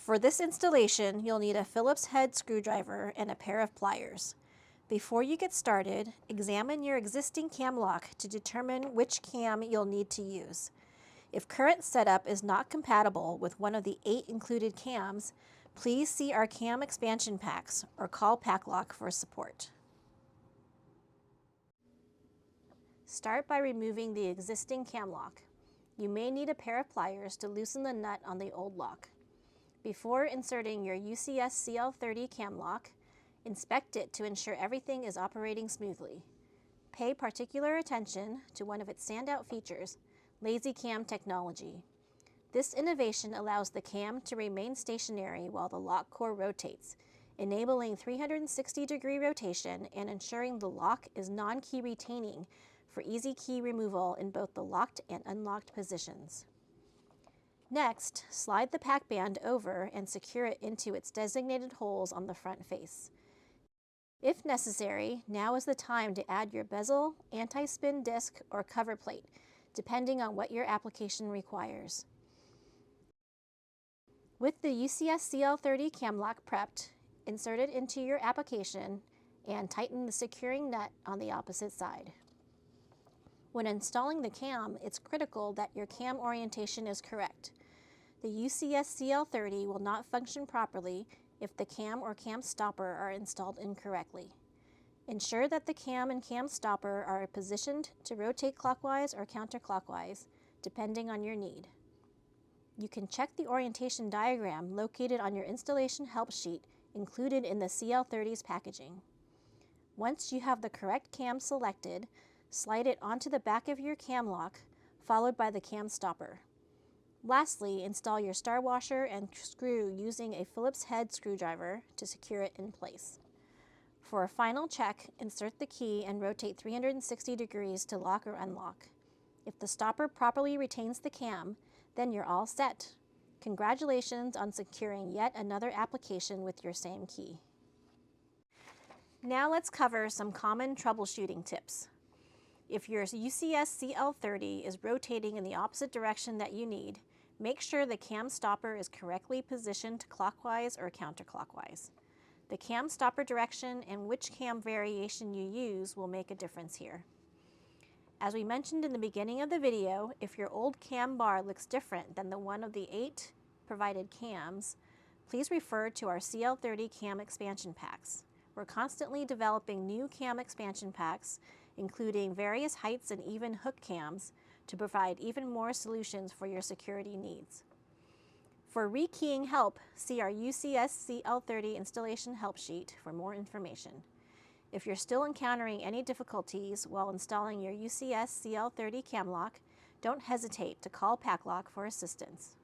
For this installation, you'll need a Phillips head screwdriver and a pair of pliers. Before you get started, examine your existing cam lock to determine which cam you'll need to use. If current setup is not compatible with one of the 8 included cams, please see our cam expansion packs or call PACLOCK for support. Start by removing the existing cam lock. You may need a pair of pliers to loosen the nut on the old lock. Before inserting your UCS-CL30 Cam Lock, inspect it to ensure everything is operating smoothly. Pay particular attention to one of its standout features, Lazy Cam technology. This innovation allows the cam to remain stationary while the lock core rotates, enabling 360-degree rotation and ensuring the lock is non-key retaining for easy key removal in both the locked and unlocked positions. Next, slide the PAC-BAND over and secure it into its designated holes on the front face. If necessary, now is the time to add your bezel, anti-spin disc, or cover plate, depending on what your application requires. With the UCS-CL30 Cam Lock prepped, insert it into your application and tighten the securing nut on the opposite side. When installing the cam, it's critical that your cam orientation is correct. The UCS-CL30 will not function properly if the cam or cam stopper are installed incorrectly. Ensure that the cam and cam stopper are positioned to rotate clockwise or counterclockwise, depending on your need. You can check the orientation diagram located on your installation help sheet included in the CL30's packaging. Once you have the correct cam selected, slide it onto the back of your cam lock, followed by the cam stopper. Lastly, install your star washer and screw using a Phillips head screwdriver to secure it in place. For a final check, insert the key and rotate 360 degrees to lock or unlock. If the stopper properly retains the cam, then you're all set. Congratulations on securing yet another application with your same key. Now let's cover some common troubleshooting tips. If your UCS-CL30 is rotating in the opposite direction that you need, make sure the cam stopper is correctly positioned clockwise or counterclockwise. The cam stopper direction and which cam variation you use will make a difference here. As we mentioned in the beginning of the video, if your old cam bar looks different than the one of the 8 provided cams, please refer to our CL30 cam expansion packs. We're constantly developing new cam expansion packs, including various heights and even hook cams, to provide even more solutions for your security needs. For rekeying help, see our UCS-CL30 installation help sheet for more information. If you're still encountering any difficulties while installing your UCS-CL30 Cam Lock, don't hesitate to call PACLOCK for assistance.